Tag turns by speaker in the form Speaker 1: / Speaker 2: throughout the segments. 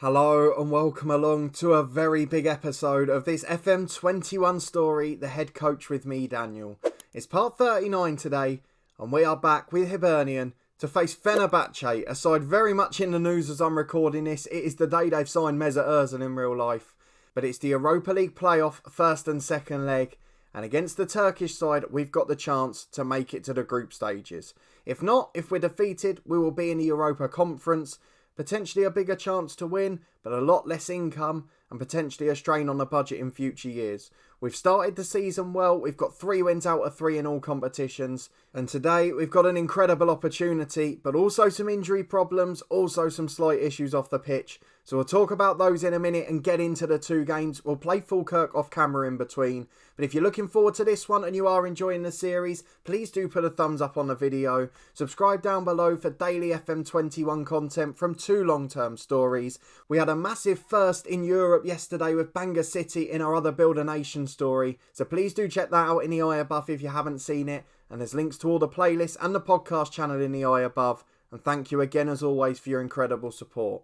Speaker 1: Hello and welcome along to a very big episode of this FM21 story, The Head Coach with me, Daniel. It's part 39 today and we are back with Hibernian to face Fenerbahce, a side very much in the news as I'm recording this. It is the day they've signed Mesut Ozil in real life, but it's the Europa League playoff first and second leg, and against the Turkish side we've got the chance to make it to the group stages. If not, if we're defeated, we will be in the Europa Conference. Potentially a bigger chance to win, but a lot less income and potentially a strain on the budget in future years. We've started the season well, we've got 3 wins out of 3 in all competitions, and today we've got an incredible opportunity, but also some injury problems, also some slight issues off the pitch. So we'll talk about those in a minute and get into the 2 games. We'll play Falkirk off camera in between. But if you're looking forward to this one and you are enjoying the series, please do put a thumbs up on the video. Subscribe down below for daily FM21 content from 2 long-term stories. We had a massive first in Europe yesterday with Bangor City in our other Build a Nation story. So please do check that out in the eye above if you haven't seen it. And there's links to all the playlists and the podcast channel in the eye above. And thank you again as always for your incredible support.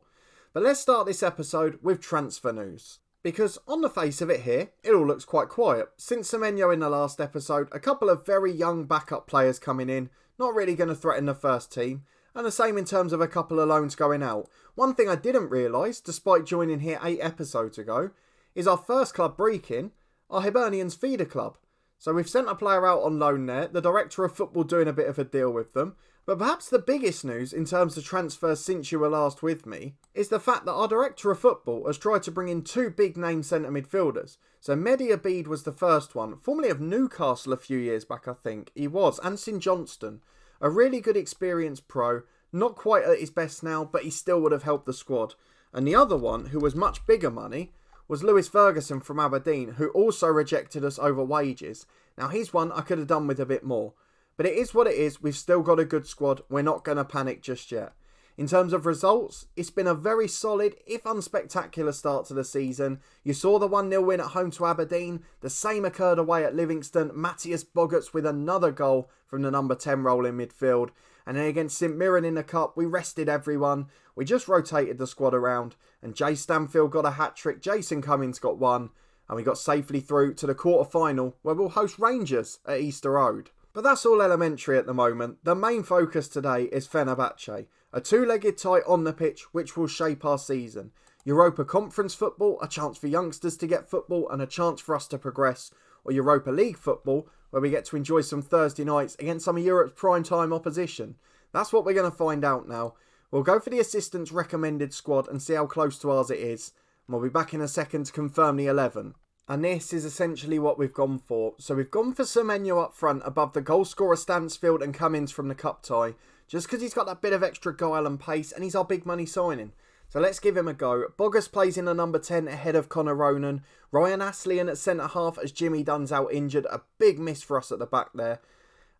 Speaker 1: But let's start this episode with transfer news. Because on the face of it here, it all looks quite quiet. Since Semenyo in the last episode, a couple of very young backup players coming in, not really going to threaten the first team. And the same in terms of a couple of loans going out. One thing I didn't realise, despite joining here 8 episodes ago, is our first club, Brechin, our Hibernian's feeder club. So we've sent a player out on loan there, the director of football doing a bit of a deal with them. But perhaps the biggest news in terms of transfers since you were last with me is the fact that our director of football has tried to bring in 2 big name centre midfielders. So Mehdi Abid was the first one, formerly of Newcastle a few years back I think, he was, and St Johnston. A really good experienced pro, not quite at his best now, but he still would have helped the squad. And the other one, who was much bigger money, was Lewis Ferguson from Aberdeen, who also rejected us over wages. Now he's one I could have done with a bit more. But it is what it is, we've still got a good squad, we're not going to panic just yet. In terms of results, it's been a very solid, if unspectacular start to the season. You saw the 1-0 win at home to Aberdeen, the same occurred away at Livingston, Matthias Bogarts with another goal from the number 10 role in midfield. And then against St Mirren in the Cup, we rested everyone, we just rotated the squad around, and Jay Stanfield got a hat-trick, Jason Cummings got 1, and we got safely through to the quarter-final where we'll host Rangers at Easter Road. But that's all elementary at the moment. The main focus today is Fenerbahce, a 2-legged tie on the pitch which will shape our season. Europa Conference football, a chance for youngsters to get football and a chance for us to progress. Or Europa League football, where we get to enjoy some Thursday nights against some of Europe's prime-time opposition. That's what we're going to find out now. We'll go for the assistant's recommended squad and see how close to ours it is. And we'll be back in a second to confirm the 11. And this is essentially what we've gone for. So we've gone for Semenyo up front above the goal scorer Stansfield and Cummings from the cup tie. Just because he's got that bit of extra guile and pace and he's our big money signing. So let's give him a go. Bogarts plays in the number 10 ahead of Connor Ronan. Ryan Astley in at centre half as Jimmy Dunn's out injured. A big miss for us at the back there.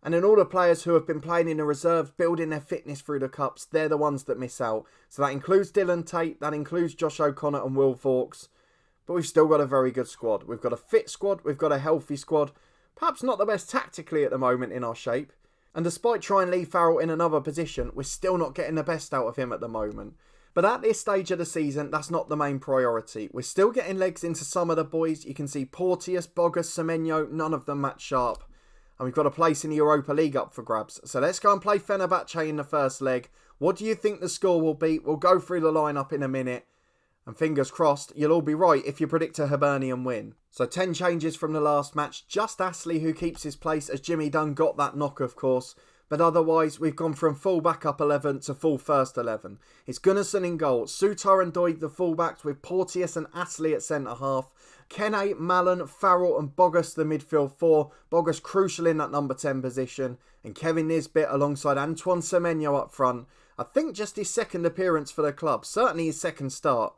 Speaker 1: And then all the players who have been playing in the reserves, building their fitness through the cups, they're the ones that miss out. So that includes Dylan Tate, that includes Josh O'Connor and Will Vauxhall. But we've still got a very good squad. We've got a fit squad. We've got a healthy squad. Perhaps not the best tactically at the moment in our shape. And despite trying Lee Farrell in another position, we're still not getting the best out of him at the moment. But at this stage of the season, that's not the main priority. We're still getting legs into some of the boys. You can see Porteous, Bogarts, Semenyo, none of them match sharp. And we've got a place in the Europa League up for grabs. So let's go and play Fenerbahce in the first leg. What do you think the score will be? We'll go through the lineup in a minute. And fingers crossed, you'll all be right if you predict a Hibernian win. So 10 changes from the last match. Just Astley who keeps his place as Jimmy Dunn got that knock of course. But otherwise, we've gone from full backup 11 to full first 11. It's Gunnarsson in goal. Sutar and Doig the fullbacks with Porteous and Astley at centre half. Kene, Mallon, Farrell and Bogarts the midfield 4. Bogarts crucial in that number 10 position. And Kevin Nisbet alongside Antoine Semenyo up front. I think just his second appearance for the club. Certainly his second start.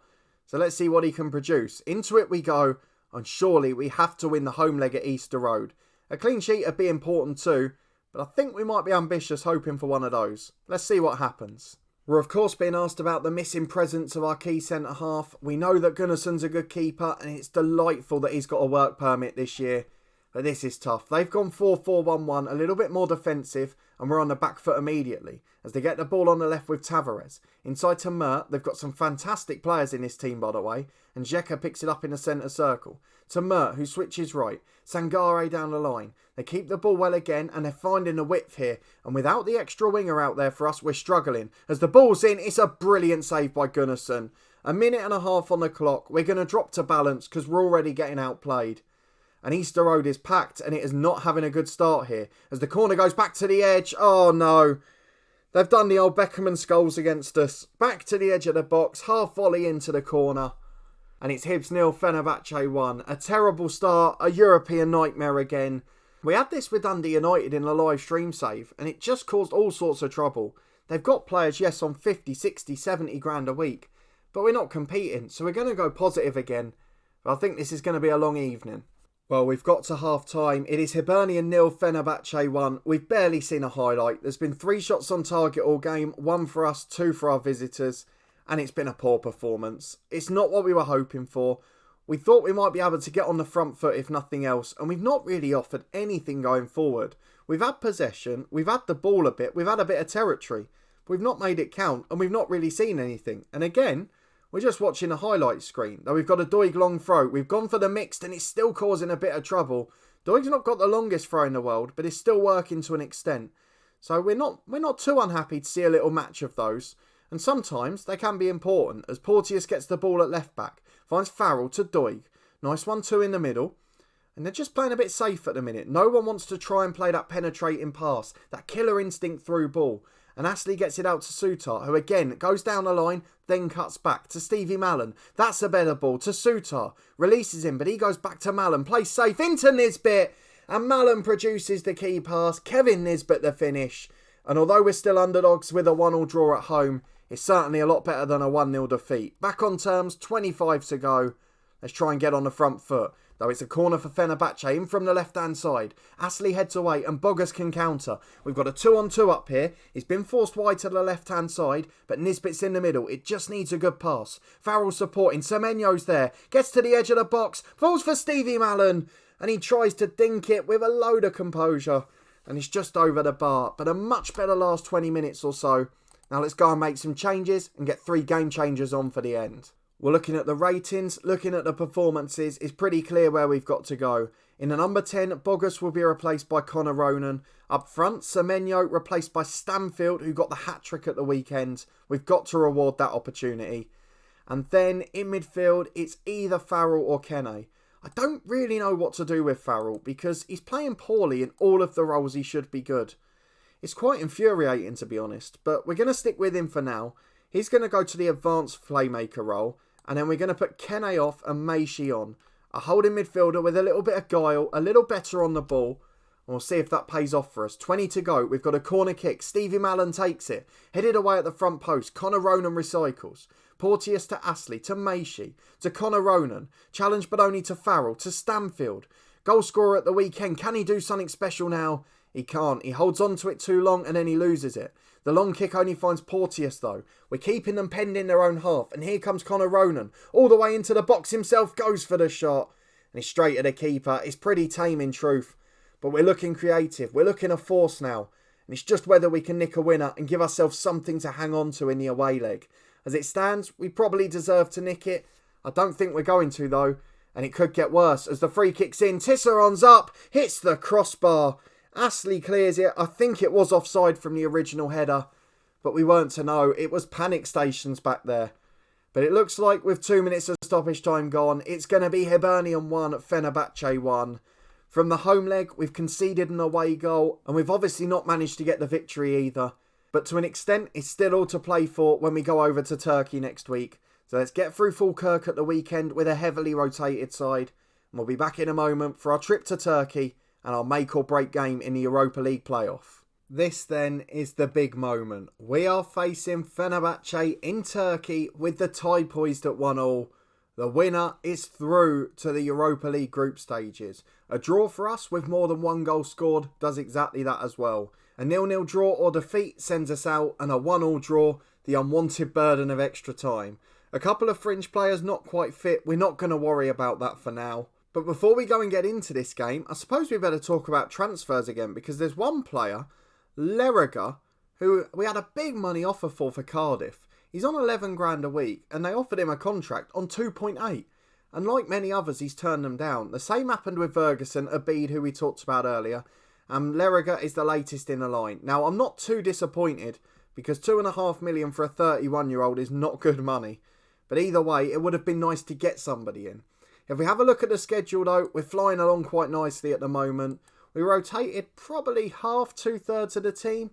Speaker 1: So let's see what he can produce. Into it we go, and surely we have to win the home leg at Easter Road. A clean sheet would be important too, but I think we might be ambitious hoping for one of those. Let's see what happens. We're of course being asked about the missing presence of our key centre half. We know that Gunnarsson's a good keeper, and it's delightful that he's got a work permit this year. But this is tough. They've gone 4-4-1-1, a little bit more defensive, and we're on the back foot immediately as they get the ball on the left with Tavares. Inside to Mert, they've got some fantastic players in this team by the way, and Xhaka picks it up in the centre circle. To Mert, who switches right, Sangare down the line. They keep the ball well again and they're finding the width here, and without the extra winger out there for us, we're struggling. As the ball's in, it's a brilliant save by Gunnarsson. A minute and a half on the clock, we're going to drop to balance because we're already getting outplayed. And Easter Road is packed and it is not having a good start here. As the corner goes back to the edge. Oh no. They've done the old Beckham and Scholes against us. Back to the edge of the box. Half volley into the corner. And it's Hibs 0, Fenerbahce 1. A terrible start. A European nightmare again. We had this with Dundee United in a live stream save. And it just caused all sorts of trouble. They've got players, yes, on 50, 60, 70 grand a week. But we're not competing. So we're going to go positive again. But I think this is going to be a long evening. Well, we've got to half time. It is Hibernian 0, Fenerbahce 1. We've barely seen a highlight. There's been 3 shots on target all game. 1 for us, 2 for our visitors. And it's been a poor performance. It's not what we were hoping for. We thought we might be able to get on the front foot if nothing else. And we've not really offered anything going forward. We've had possession. We've had the ball a bit. We've had a bit of territory. We've not made it count. And we've not really seen anything. And again, we're just watching a highlight screen. Though we've got a Doig long throw. We've gone for the mixed and it's still causing a bit of trouble. Doig's not got the longest throw in the world, but it's still working to an extent. So we're not too unhappy to see a little match of those. And sometimes they can be important as Porteous gets the ball at left back. Finds Farrell to Doig. Nice 1-2 in the middle. And they're just playing a bit safe at the minute. No one wants to try and play that penetrating pass. That killer instinct through ball. And Astley gets it out to Sutar, who again goes down the line, then cuts back to Stevie Mallon. That's a better ball to Sutar. Releases him, but he goes back to Mallon. Plays safe into Nisbet. And Mallon produces the key pass. Kevin Nisbet the finish. And although we're still underdogs with a 1-1 draw at home, it's certainly a lot better than a 1-0 defeat. Back on terms, 25 to go. Let's try and get on the front foot. Though it's a corner for Fenerbahce, in from the left-hand side. Astley heads away and Boggess can counter. We've got a 2-on-2 up here. He's been forced wide to the left-hand side, but Nisbet's in the middle. It just needs a good pass. Farrell supporting. Semenyo's there. Gets to the edge of the box. Falls for Stevie Mallon. And he tries to dink it with a load of composure. And it's just over the bar. But a much better last 20 minutes or so. Now let's go and make some changes and get 3 game changers on for the end. We're looking at the ratings, looking at the performances. It's pretty clear where we've got to go. In the number 10, Boggess will be replaced by Connor Ronan. Up front, Semenyo replaced by Stanfield, who got the hat-trick at the weekend. We've got to reward that opportunity. And then in midfield, it's either Farrell or Kene. I don't really know what to do with Farrell because he's playing poorly in all of the roles he should be good. It's quite infuriating to be honest, but we're going to stick with him for now. He's going to go to the advanced playmaker role. And then we're going to put Kene off and Meishi on. A holding midfielder with a little bit of guile, a little better on the ball. And we'll see if that pays off for us. 20 to go. We've got a corner kick. Stevie Mallon takes it. Headed away at the front post. Connor Ronan recycles. Porteous to Astley, to Meishi, to Connor Ronan. Challenge but only to Farrell, to Stanfield. Goal scorer at the weekend. Can he do something special now? He can't. He holds on to it too long and then he loses it. The long kick only finds Porteous though. We're keeping them penned in their own half. And here comes Connor Ronan. All the way into the box himself. Goes for the shot. And he's straight at the keeper. It's pretty tame in truth. But we're looking creative. We're looking a force now. And it's just whether we can nick a winner and give ourselves something to hang on to in the away leg. As it stands, we probably deserve to nick it. I don't think we're going to though. And it could get worse as the free kick's in. Tisseron's up. Hits the crossbar. Astley clears it. I think it was offside from the original header. But we weren't to know. It was panic stations back there. But it looks like with 2 minutes of stoppage time gone, it's going to be Hibernian 1, Fenerbahce 1. From the home leg, we've conceded an away goal. And we've obviously not managed to get the victory either. But to an extent, it's still all to play for when we go over to Turkey next week. So let's get through Falkirk at the weekend with a heavily rotated side. And we'll be back in a moment for our trip to Turkey and our make or break game in the Europa League playoff. This then is the big moment. We are facing Fenerbahce in Turkey with the tie poised at 1-1. The winner is through to the Europa League group stages. A draw for us with more than 1 goal scored does exactly that as well. A 0-0 draw or defeat sends us out, and a 1-1 draw, the unwanted burden of extra time. A couple of fringe players not quite fit, we're not going to worry about that for now. But before we go and get into this game, I suppose we better talk about transfers again because there's one player Lerega, who we had a big money offer for Cardiff, he's on 11 grand a week and they offered him a contract on 2.8. And like many others, he's turned them down. The same happened with Ferguson, Abid, who we talked about earlier. Lerega is the latest in the line. Now, I'm not too disappointed because 2.5 million for a 31-year-old is not good money. But either way, it would have been nice to get somebody in. If we have a look at the schedule though, we're flying along quite nicely at the moment. We rotated probably half, 2/3 of the team.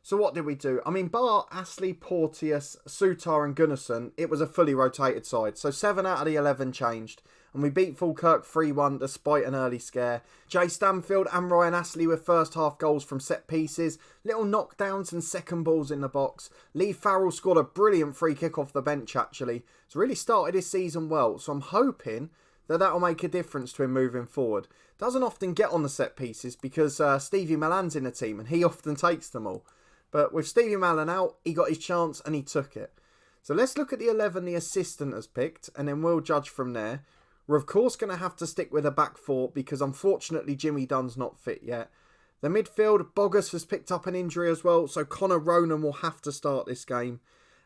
Speaker 1: So what did we do? I mean, bar Astley, Porteous, Sutar and Gunnarsson, it was a fully rotated side. So 7 out of the 11 changed. And we beat Falkirk 3-1 despite an early scare. Jay Stanfield and Ryan Astley with first half goals from set pieces. Little knockdowns and second balls in the box. Lee Farrell scored a brilliant free kick off the bench actually. It's really started his season well. So I'm hoping that'll make a difference to him moving forward. Doesn't often get on the set pieces because Stevie Malan's in the team and he often takes them all. But with Stevie Malan out, he got his chance and he took it. So let's look at the 11 the assistant has picked and then we'll judge from there. We're of course going to have to stick with a back four because unfortunately Jimmy Dunn's not fit yet. The midfield, Bogus has picked up an injury as well, so Connor Ronan will have to start this game.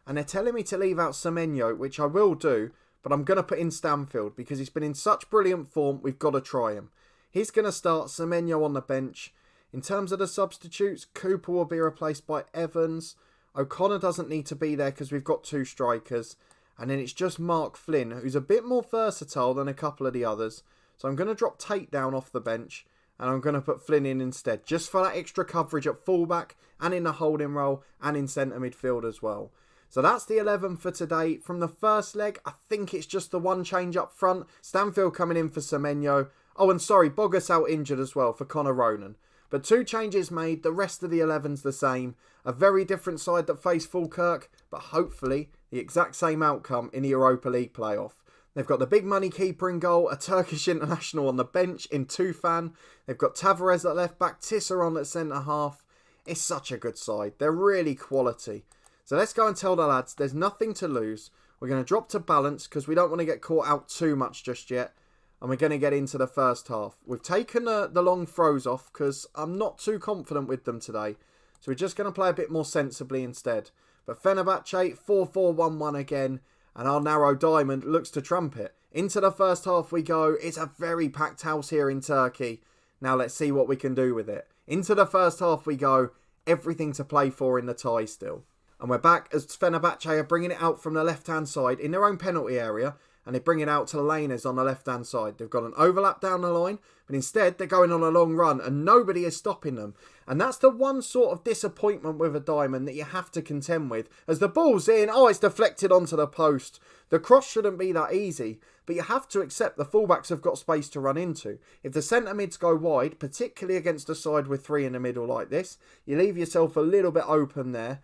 Speaker 1: And they're telling me to leave out Semenyo, which I will do, but I'm going to put in Stanfield because he's been in such brilliant form, we've got to try him. He's going to start, Semenyo on the bench. In terms of the substitutes, Cooper will be replaced by Evans. O'Connor doesn't need to be there because we've got 2 strikers. And then it's just Mark Flynn, who's a bit more versatile than a couple of the others. So I'm going to drop Tate down off the bench. And I'm going to put Flynn in instead. Just for that extra coverage at fullback and in the holding role and in centre midfield as well. So that's the 11 for today. From the first leg, I think it's just the one change up front. Stanfield coming in for Semenyo. Oh, and sorry, Bogus out injured as well for Connor Ronan. But 2 changes made, the rest of the 11's the same. A very different side that face Falkirk, but hopefully the exact same outcome in the Europa League playoff. They've got the big money keeper in goal, a Turkish international on the bench in Tufan. They've got Tavares at left back, Tisserand at centre half. It's such a good side. They're really quality. So let's go and tell the lads there's nothing to lose. We're going to drop to balance because we don't want to get caught out too much just yet. And we're going to get into the first half. We've taken the long throws off because I'm not too confident with them today. So we're just going to play a bit more sensibly instead. But Fenerbahce, 4-4-1-1 again. And our narrow diamond looks to trumpet. Into the first half we go. It's a very packed house here in Turkey. Now let's see what we can do with it. Into the first half we go. Everything to play for in the tie still. And we're back as Fenerbahce are bringing it out from the left-hand side in their own penalty area. And they bring it out to the laners on the left-hand side. They've got an overlap down the line, but instead they're going on a long run and nobody is stopping them. And that's the one sort of disappointment with a diamond that you have to contend with. As the ball's in, it's deflected onto the post. The cross shouldn't be that easy, but you have to accept the fullbacks have got space to run into. If the centre mids go wide, particularly against a side with 3 in the middle like this, you leave yourself a little bit open there.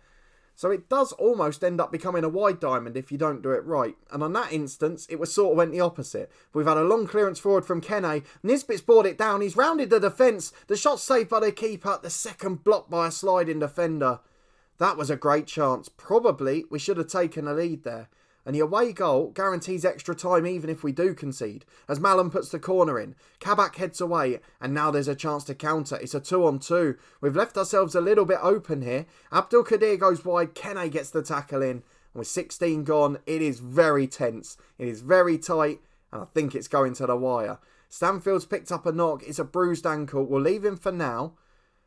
Speaker 1: So it does almost end up becoming a wide diamond if you don't do it right. And on that instance, it was sort of went the opposite. We've had a long clearance forward from Kene. Nisbet's brought it down. He's rounded the defence. The shot's saved by the keeper. The second blocked by a sliding defender. That was a great chance. Probably we should have taken a lead there. And the away goal guarantees extra time even if we do concede. As Malin puts the corner in. Kabak heads away. And now there's a chance to counter. It's a 2-on-2. We've left ourselves a little bit open here. Abdul Kadir goes wide. Kene gets the tackle in. And with 16 gone, it is very tense. It is very tight. And I think it's going to the wire. Stanfield's picked up a knock. It's a bruised ankle. We'll leave him for now.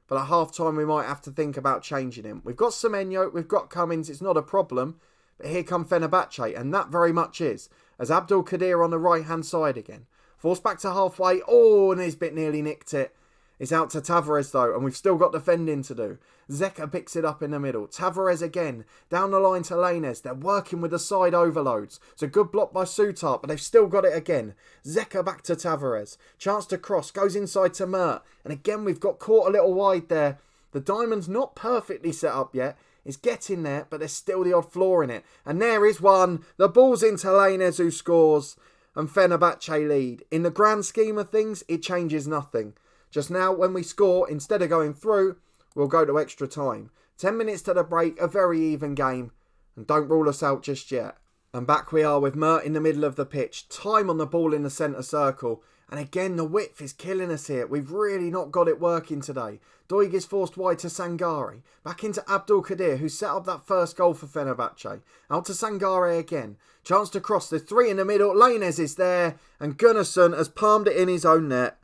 Speaker 1: But at half-time, we might have to think about changing him. We've got Semenyo. We've got Cummins. It's not a problem. But here come Fenerbahce, and that very much is. As Abdul Kadir on the right-hand side again. Forced back to halfway. And Nisbet nearly nicked it. It's out to Tavares though, and we've still got defending to do. Zeka picks it up in the middle. Tavares again. Down the line to Lainez. They're working with the side overloads. It's a good block by Sutar, but they've still got it again. Zeka back to Tavares. Chance to cross. Goes inside to Mert. And again, we've got caught a little wide there. The diamond's not perfectly set up yet. It's getting there, but there's still the odd flaw in it. And there is one. The ball's into Lainez who scores. And Fenerbahce lead. In the grand scheme of things, it changes nothing. Just now, when we score, instead of going through, we'll go to extra time. 10 minutes to the break, a very even game. And don't rule us out just yet. And back we are with Mert in the middle of the pitch. Time on the ball in the centre circle. And again, the width is killing us here. We've really not got it working today. Doig is forced wide to Sangare. Back into Abdul Kadir, who set up that first goal for Fenerbahce. Out to Sangare again. Chance to cross. There's three in the middle. Lainez is there. And Gunnarsson has palmed it in his own net.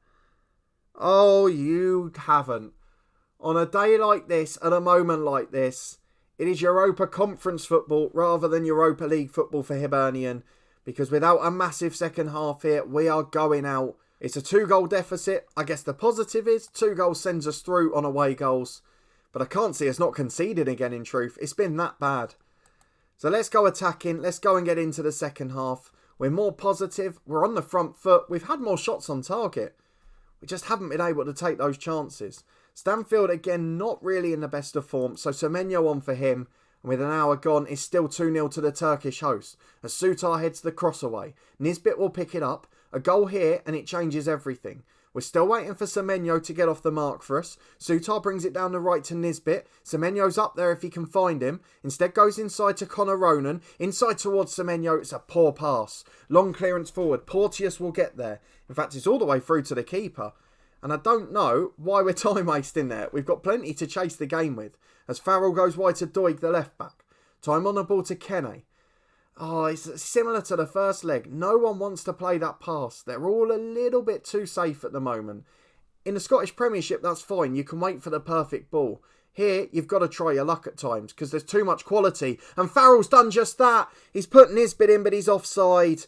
Speaker 1: Oh, you haven't. On a day like this, at a moment like this, it is Europa Conference football rather than Europa League football for Hibernian. Because without a massive second half here, we are going out. It's a 2-goal deficit. I guess the positive is 2 goals sends us through on away goals. But I can't see us not conceding again in truth. It's been that bad. So let's go attacking. Let's go and get into the second half. We're more positive. We're on the front foot. We've had more shots on target. We just haven't been able to take those chances. Stanfield again not really in the best of form. So Semenyo on for him. And with an hour gone, it's still 2-0 to the Turkish host. As Sutar heads the cross away. Nisbet will pick it up. A goal here and it changes everything. We're still waiting for Semenyo to get off the mark for us. Sutar brings it down the right to Nisbet. Semenyo's up there if he can find him. Instead goes inside to Connor Ronan. Inside towards Semenyo. It's a poor pass. Long clearance forward. Porteous will get there. In fact, it's all the way through to the keeper. And I don't know why we're time wasting there. We've got plenty to chase the game with. As Farrell goes wide to Doig, the left back. Time on the ball to Kene. Oh, it's similar to the first leg. No one wants to play that pass. They're all a little bit too safe at the moment. In the Scottish Premiership, that's fine. You can wait for the perfect ball. Here, you've got to try your luck at times because there's too much quality. And Farrell's done just that. He's put Nisbet in, but he's offside.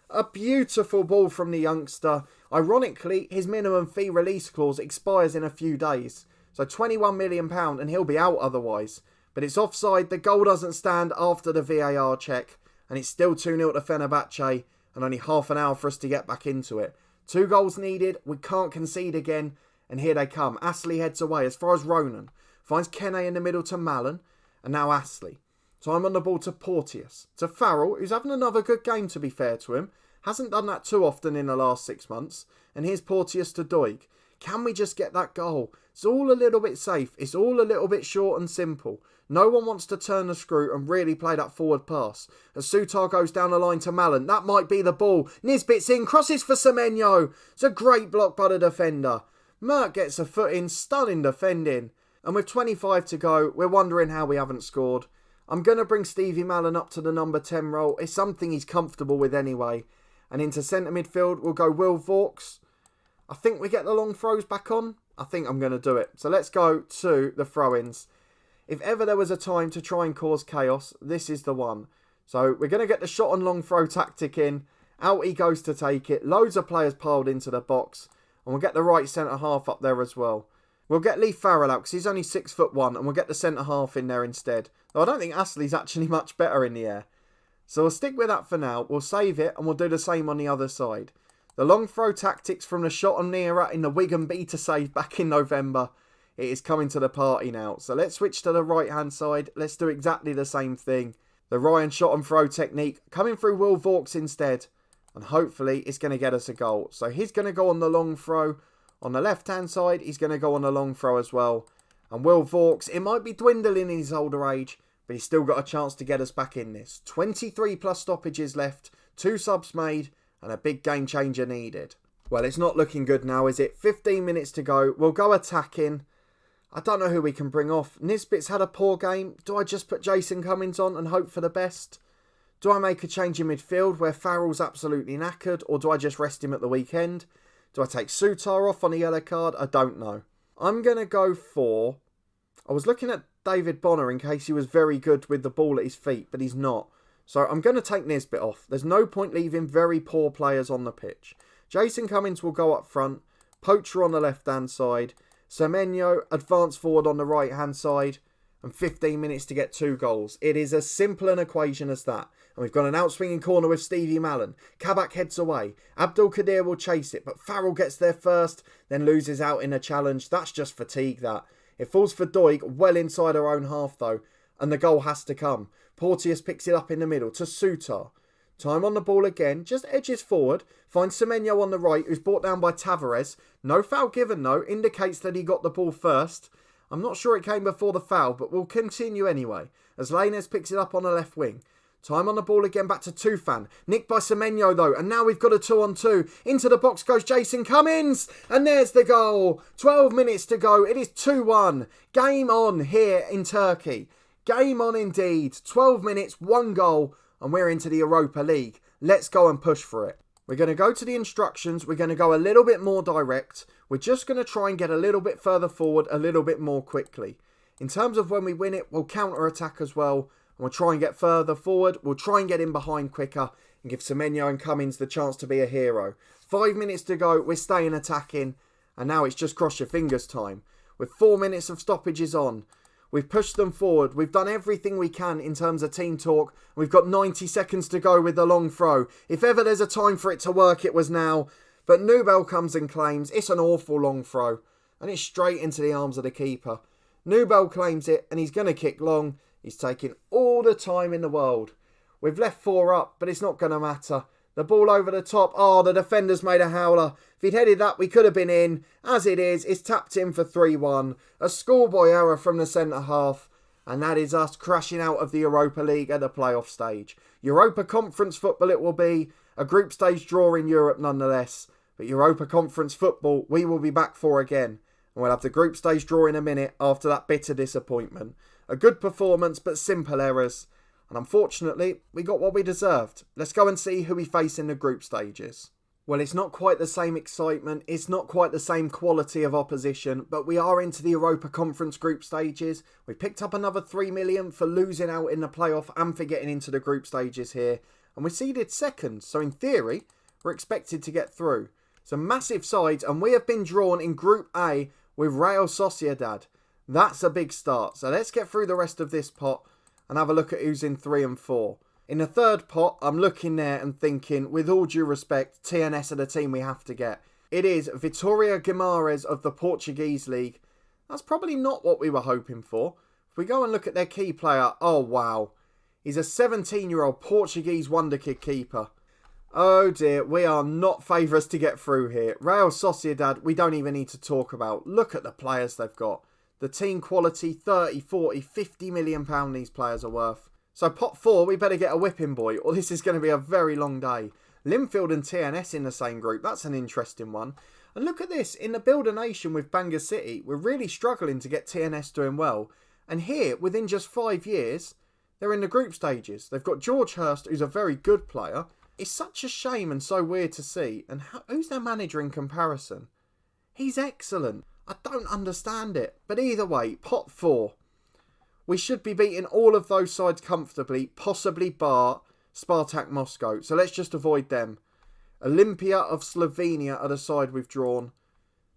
Speaker 1: A beautiful ball from the youngster. Ironically, his minimum fee release clause expires in a few days. So £21 million and he'll be out otherwise. But it's offside. The goal doesn't stand after the VAR check. And it's still 2-0 to Fenerbahce. And only half an hour for us to get back into it. 2 goals needed. We can't concede again. And here they come. Astley heads away as far as Ronan. Finds Kene in the middle to Mallon. And now Astley. Time on the ball to Porteous. To Farrell, who's having another good game to be fair to him. Hasn't done that too often in the last 6 months. And here's Porteous to Doig. Can we just get that goal? It's all a little bit safe. It's all a little bit short and simple. No one wants to turn the screw and really play that forward pass. As Sutar goes down the line to Mallon. That might be the ball. Nisbet's in. Crosses for Semenyo. It's a great block by the defender. Merck gets a foot in. Stunning defending. And with 25 to go, we're wondering how we haven't scored. I'm going to bring Stevie Mallon up to the number 10 role. It's something he's comfortable with anyway. And into centre midfield, we'll go Will Vauxhall. I think we get the long throws back on. I think I'm going to do it. So let's go to the throw-ins. If ever there was a time to try and cause chaos, this is the one. So we're going to get the shot on long throw tactic in. Out he goes to take it. Loads of players piled into the box. And we'll get the right centre-half up there as well. We'll get Lee Farrell out because he's only 6'1", and we'll get the centre-half in there instead. Though I don't think Astley's actually much better in the air. So we'll stick with that for now. We'll save it and we'll do the same on the other side. The long throw tactics from the shot on Neera in the Wigan beta save back in November. It is coming to the party now. So let's switch to the right hand side. Let's do exactly the same thing. The Ryan shot and throw technique coming through Will Vauxhall instead. And hopefully it's going to get us a goal. So he's going to go on the long throw. On the left hand side he's going to go on the long throw as well. And Will Vauxhall, it might be dwindling in his older age. But he's still got a chance to get us back in this. 23 plus stoppages left. 2 subs made. And a big game changer needed. Well, it's not looking good now, is it? 15 minutes to go. We'll go attacking. I don't know who we can bring off. Nisbet's had a poor game. Do I just put Jason Cummins on and hope for the best? Do I make a change in midfield where Farrell's absolutely knackered? Or do I just rest him at the weekend? Do I take Sutar off on a yellow card? I don't know. I'm going to go for... I was looking at David Bonner in case he was very good with the ball at his feet, but he's not. So I'm going to take Nisbet off. There's no point leaving very poor players on the pitch. Jason Cummins will go up front. Poacher on the left-hand side. Semenyo advance forward on the right-hand side. And 15 minutes to get 2 goals. It is as simple an equation as that. And we've got an outswinging corner with Stevie Mallon. Kabak heads away. Abdul Kadir will chase it. But Farrell gets there first. Then loses out in a challenge. That's just fatigue, that. It falls for Doig well inside our own half, though. And the goal has to come. Porteous picks it up in the middle to Sutar. Time on the ball again. Just edges forward. Finds Semenyo on the right, who's brought down by Tavares. No foul given, though. Indicates that he got the ball first. I'm not sure it came before the foul, but we'll continue anyway. As Lainez picks it up on the left wing. Time on the ball again, back to Tufan. Nicked by Semenyo though, and now we've got a 2-on-2. Into the box goes Jason Cummins, and there's the goal. 12 minutes to go, it is 2-1. Game on here in Turkey. Game on indeed. 12 minutes, 1 goal, and we're into the Europa League. Let's go and push for it. We're going to go to the instructions. We're going to go a little bit more direct. We're just going to try and get a little bit further forward, a little bit more quickly. In terms of when we win it, we'll counter-attack as well. And we'll try and get further forward. We'll try and get in behind quicker and give Semenyo and Cummins the chance to be a hero. 5 minutes to go. We're staying attacking. And now it's just cross your fingers time. With 4 minutes of stoppages on. We've pushed them forward. We've done everything we can in terms of team talk. We've got 90 seconds to go with the long throw. If ever there's a time for it to work, it was now. But Nubel comes and claims it's an awful long throw. And it's straight into the arms of the keeper. Nubel claims it and he's going to kick long. He's taking all the time in the world. We've left 4 up, but it's not going to matter. The ball over the top. Oh, the defender's made a howler. If he'd headed that, we could have been in. As it is, it's tapped in for 3-1. A schoolboy error from the centre-half. And that is us crashing out of the Europa League at the playoff stage. Europa Conference football it will be. A group stage draw in Europe nonetheless. But Europa Conference football we will be back for again. And we'll have the group stage draw in a minute after that bitter disappointment. A good performance, but simple errors. And unfortunately, we got what we deserved. Let's go and see who we face in the group stages. Well, it's not quite the same excitement. It's not quite the same quality of opposition. But we are into the Europa Conference group stages. We picked up another 3 million for losing out in the playoff and for getting into the group stages here. And we seeded second. So in theory, we're expected to get through. Some massive sides. And we have been drawn in Group A with Real Sociedad. That's a big start. So let's get through the rest of this pot and have a look at who's in 3 and 4. In the third pot, I'm looking there and thinking, with all due respect, TNS are the team we have to get. It is Vitória Guimarães of the Portuguese League. That's probably not what we were hoping for. If we go and look at their key player, oh wow. He's a 17-year-old Portuguese wonderkid keeper. Oh dear, we are not favourites to get through here. Real Sociedad, we don't even need to talk about. Look at the players they've got. The team quality, 30, 40, 50 million pound these players are worth. So pot 4, we better get a whipping boy, or this is going to be a very long day. Linfield and TNS in the same group, that's an interesting one. And look at this, in the Builder Nation with Bangor City, we're really struggling to get TNS doing well. And here, within just 5 years, they're in the group stages. They've got George Hurst, who's a very good player. It's such a shame and so weird to see. And who's their manager in comparison? He's excellent. I don't understand it. But either way, pot 4. We should be beating all of those sides comfortably, possibly bar Spartak Moscow. So let's just avoid them. Olympia of Slovenia are the side we've drawn.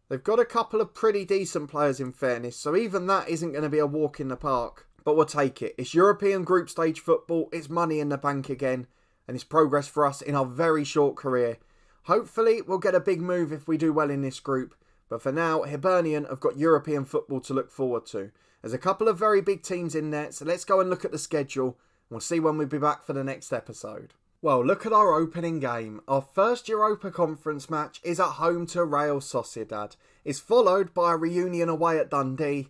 Speaker 1: They've got a couple of pretty decent players in fairness, so even that isn't going to be a walk in the park. But we'll take it. It's European group stage football, it's money in the bank again, and it's progress for us in our very short career. Hopefully we'll get a big move if we do well in this group. But for now, Hibernian have got European football to look forward to. There's a couple of very big teams in there, so let's go and look at the schedule. And we'll see when we'll be back for the next episode. Well, look at our opening game. Our first Europa Conference match is at home to Real Sociedad. It's followed by a reunion away at Dundee.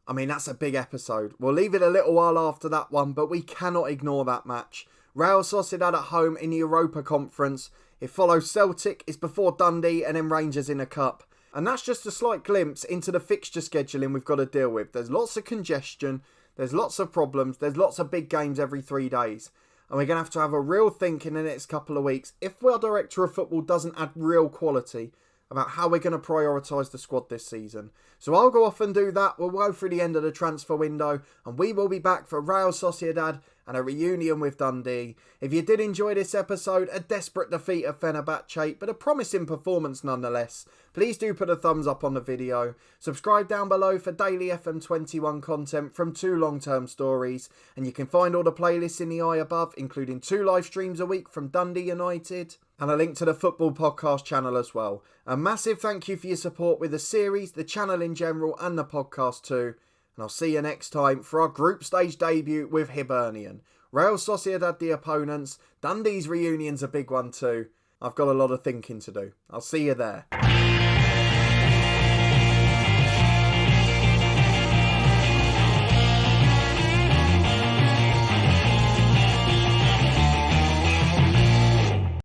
Speaker 1: I mean, that's a big episode. We'll leave it a little while after that one, but we cannot ignore that match. Real Sociedad at home in the Europa Conference. It follows Celtic, it's before Dundee, and then Rangers in a cup. And that's just a slight glimpse into the fixture scheduling we've got to deal with. There's lots of congestion, there's lots of problems, there's lots of big games every 3 days. And we're going to have a real think in the next couple of weeks if our director of football doesn't add real quality about how we're going to prioritise the squad this season. So I'll go off and do that. We'll go through the end of the transfer window and we will be back for Real Sociedad and a reunion with Dundee. If you did enjoy this episode, a desperate defeat of Fenerbahce, but a promising performance nonetheless, please do put a thumbs up on the video. Subscribe down below for daily FM21 content from 2 long-term stories, and you can find all the playlists in the eye above, including 2 live streams a week from Dundee United, and a link to the football podcast channel as well. A massive thank you for your support with the series, the channel in general, and the podcast too. And I'll see you next time for our group stage debut with Hibernian. Real Sociedad the opponents. Dundee's reunion's a big one too. I've got a lot of thinking to do. I'll see you there.